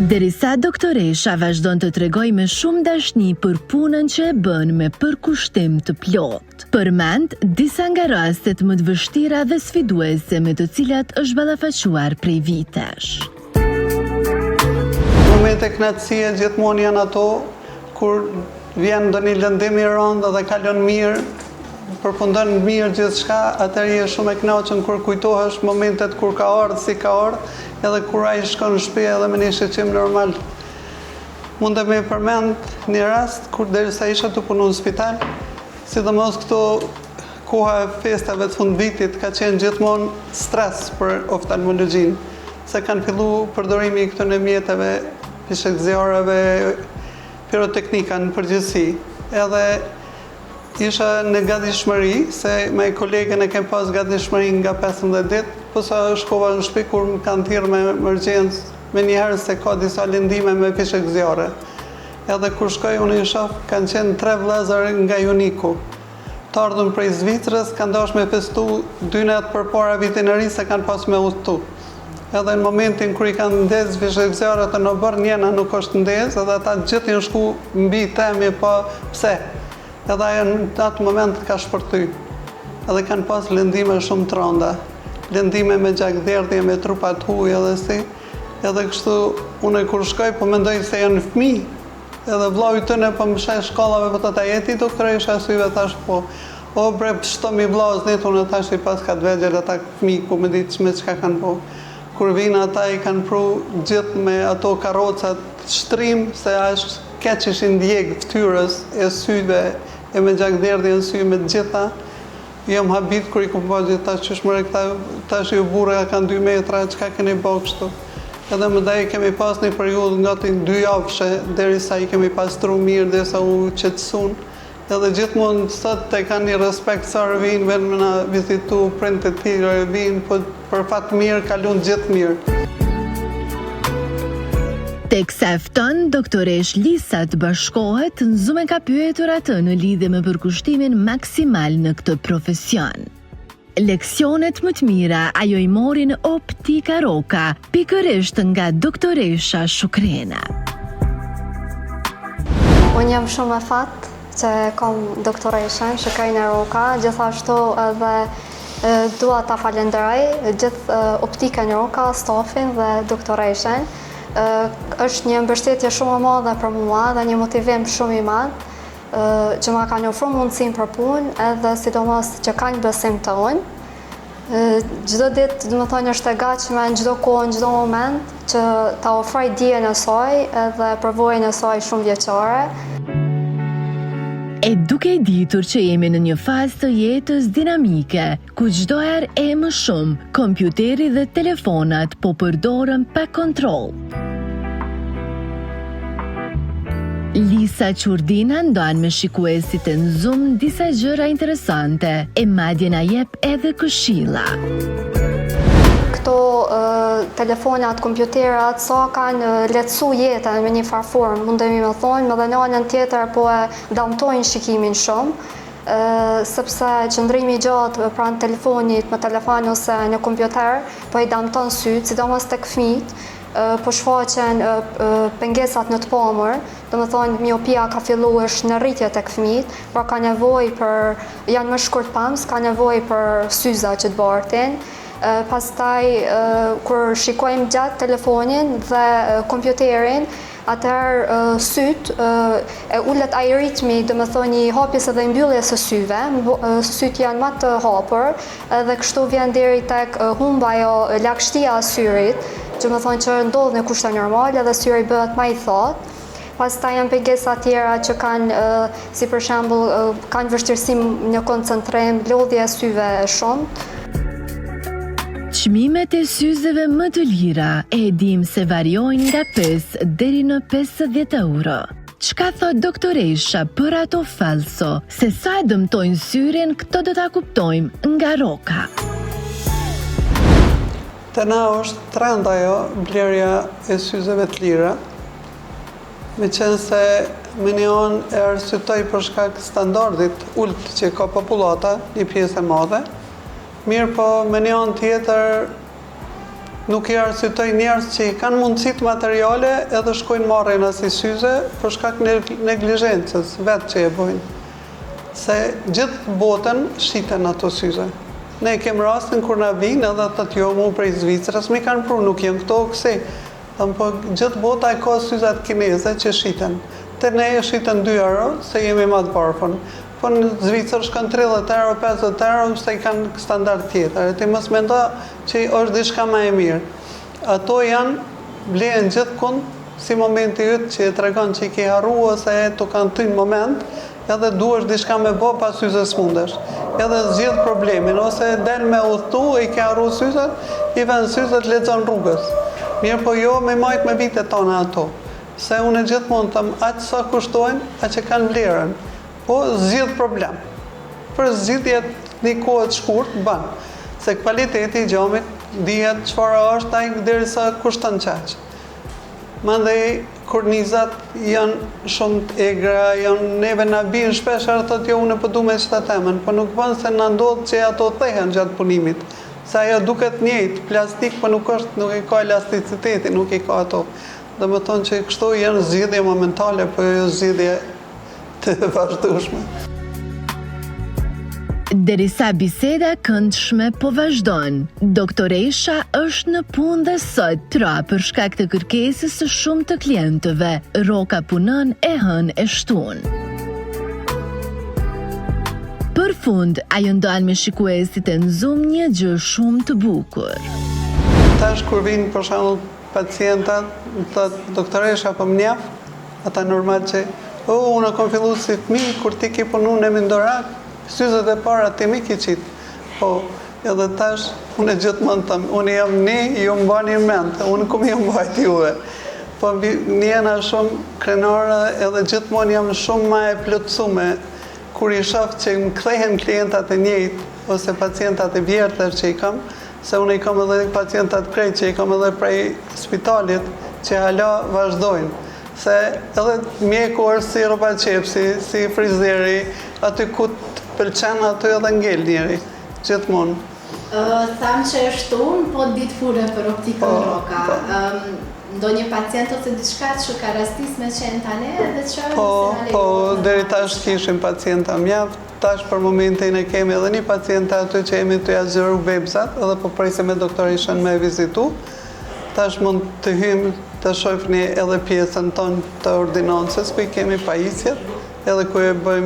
Derisa doktoresha vazhdon të tregoj me shumë dashni për punën që e bën me përkushtim të plot. Përmend disa nga rastet më të vështira dhe sfiduese me të cilat është ballafaquar prej vitesh. Momente kënaqësie gjithmonë janë ato kur vjen ndonjë lëndim i rëndë dhe kalon mirë, përfundon mirë gjithçka, atëherë je shumë e kënaqur kur kujtohesh momentet kur ka ardhur si ka ardhur, edhe kur ai shkon në shtëpi edhe me një shqetësim normal. Mund të më përmend një rast kur derisa isha të punu në spital, sidomos këto koha e festave të fundvitit ka qenë gjithmonë stres për oftalmologjinë, se kanë filluar përdorimi i këtyre mjeteve, pishekëzjarëve, piroteknika në përgjithësi. Edhe isha në gatishmëri, se me kolegen e kem pas gatishmëri nga 15 ditë, po sa shkova në shtëpi kur më kanë thirrë me emergjencë me njëherë se ka disa lëndime me pishekëzjare. Edhe kur shkoj unë i shoh, kanë qenë 3 vëllezër nga Juniku. Të ardhur prej Zvicrës, kanë dashur me festu 2 natë përpara vitit të ri se kanë pas me udhëtu. Edhe në momentin kur i kanë ndezë pishekëzjarët në bërë, njëna nuk është ndezë, edhe ata gjithë janë shku mbi temi, po pse? Edhe ajo në atë moment ka shpërty. Edhe kanë pas lëndime shumë të rënda. Lëndime me gjakderdhje, me trupa të huaj edhe si. Edhe kështu, unë kur shkoj, po mendoj se janë fëmijë. Edhe vllau i tyre po më sheh shkollave, po ta jeti doktoresha syve, thash po. O bre, shto mi vllau znit, unë thash i pas ka të vegjël ata fëmijë ku më ditë me çka kanë po. Kur vinë ata i kanë pru gjithë me ato karrocat shtrim, se është keq ishin djeg ftyrës e syve, e me gjakderdhje në sy me të gjitha. Jam habit kur i kom pa gjithë tash qëshmëre këta, tash ju burra kanë 2 metra, çka keni bë kështu. Edhe më daj kemi pas një periudhë nga të 2 javëshe, derisa i kemi pastru mirë, derisa u qetësun. Edhe gjithmonë sot te kanë një respekt sa vinë, vetëm na vizitu prindët e tyre vinë, po për fat mirë kalon gjithë mirë. Teksa e fton, doktoresh Lisa të bashkohet, Nzume ka pyetur atë në lidhje me përkushtimin maksimal në këtë profesion. Leksionet më të mira ajo i mori në Optika Roka, pikërisht nga doktoresha Shukrena. Unë jam shumë e fat që kam doktoreshen Shukrena Roka, gjithashtu edhe dua ta falenderoj gjithë Optikën Roka, stafin dhe doktoreshen. Është një mbështetje shumë e madhe për mua dhe një motivim shumë i madh që ma kanë ofruar mundësinë për punë, edhe sidomos që kanë besim të unë. Çdo ditë, domethënë, është e gatshme në çdo kohë, në çdo moment që ta ofroj dijen e saj edhe përvojën e saj shumë vjeçare. E duke ditur që jemi në një fazë të jetës dinamike, ku çdo herë e më shumë, kompjuteri dhe telefonat po përdoren pa kontroll. Lisa Qurdina ndon me shikuesit e Zoom disa gjëra interesante, e madje na jep edhe këshilla. Këto telefonat, kompjuterat, sa kanë lehtësu jetën me një farë formë, mundemi me thonë, me dhe në anën tjetër po e damtojnë shikimin shumë, sepse qëndrimi gjatë pranë telefonit, me telefon ose në kompjuter, po i damton syt, sidomos tek fëmijët, po shfaqen pengesat në të pamër, do me thonë miopia ka fillu është në rritje tek fëmijët, pra ka nevoj për, janë më shkurt pams, ka nevoj për syza që të bartin. Pastaj, kur shikojmë gjatë telefonin dhe kompjuterin, atëherë syt e ullet ai ritmi, do me thoni hapjes edhe mbylljes së syve, syt janë më të hapur, dhe kështu vjen deri tek humba ajo lagështia e syrit, që me thonë që ndodh në kushte normale dhe syri bëhet më i thatë. Pastaj janë pengesa tjera që kanë, si për shembull, kanë vështirësi në koncentrim, lodhje e syve shumë. Çmimet e syzeve më të lira e dim se variojnë nga 5 deri në 50 euro. Çka thot doktoresha për ato falso, se sa e dëmtojnë syrin, këto do ta kuptojmë nga Roka. Te na është trend ajo blerja e syzeve të lira, me qenë se minion e arsyetoj për shkak standardit ult që ka popullata, një pjesë e madhe. Mirë po, minion tjetër nuk I arsyetoj njerëz që kanë mundësitë materiale edhe shkojnë marrin asnjë syze për shkak neglizhencës vetë që e bëjnë. Se gjithë botën shiten ato syze. Ne kem rastin kur na vinë edhe thotë jo, mu prej Zvicrës mi kanë pru, nuk janë këto kësi. Po gjithë bota e ka syzat kineze që shiten. Te ne e shiten 2 euro, se jemi më të parfën. Po në Zvicër shkon 30 euro, 50 euro, se I kanë standard tjetër. Ti mos mendo që është diçka më e mirë. Ato janë blehen gjithkund, si momenti yt që tregon që I ke harru ose të kanë ty në moment, edhe duhesh diçka me bë pas syzes mundesh. Edhe zgjidh problemin, ose del me udhtu, I ke harru syzet, I vën syzet lexon rrugës. Mirë po jo me majt me vitet tona ato. Se unë gjithmonë them, aq sa kushtojnë, aq që kanë vlerën. Po zgjidh problem. Për zgjidhjet një kohë të shkurt bën. Se kvaliteti I gjamit dihet çfarë është ai derisa kushton çaq. Mandej kornizat janë shumë të egra, janë neve na bien shpesh thotë jo unë po duam me çta temën, po nuk bën se na ndodh që ato thehen gjatë punimit. Se ajo duket njëjtë, plastik, po nuk I ka elasticiteti, nuk I ka ato. Domethënë që kështu janë zgjidhje momentale, po jo zgjidhje të vazhdueshme. Derisa biseda këndshme po vazhdon, doktoresha është në punë dhe sot tra për shkak të kërkesës së shumë të klientëve. Roka punon e hën e shtun. Për fund, ajo ndal me shikuesit e në Zoom një gjë shumë të bukur. Tash kur vinë për shembull pacientat, thotë doktoresha po mjaf, ata normal që unë kam filluar si fëmijë kur ti ke punu në Mendorak, syzet e para ti mi ke qit. Po, edhe tash unë gjithmonë them, unë jam ne, ju mbani mend, unë kum ju mbajt juve. Po njena shumë krenare edhe gjithmonë jam shumë më e plotësume kur I shoh që më kthehen klientat e njëjtë ose pacientat e vjetër që I kam, se unë I kam edhe pacientat krejt që I kam edhe prej spitalit që hala vazhdojnë. Se edhe mjeku është si roba qepsi, si frizeri, aty ku të pëlqen aty edhe ngel njeri, gjithmonë. Tham që e shtun, po ditë fure për optikën Roka. Ndonjë pacient ose diçka që ka rastis me qenë tani edhe që Po, deri tash kishim pacienta mjaft, tash për momentin e kemi edhe një pacient aty që jemi të azhëru vepsat, edhe po presim me doktorishën me vizitu. Tash mund të hymë të shohni edhe pjesën tonë të ordinancës, ku I kemi pajisjet, edhe ku e bëjmë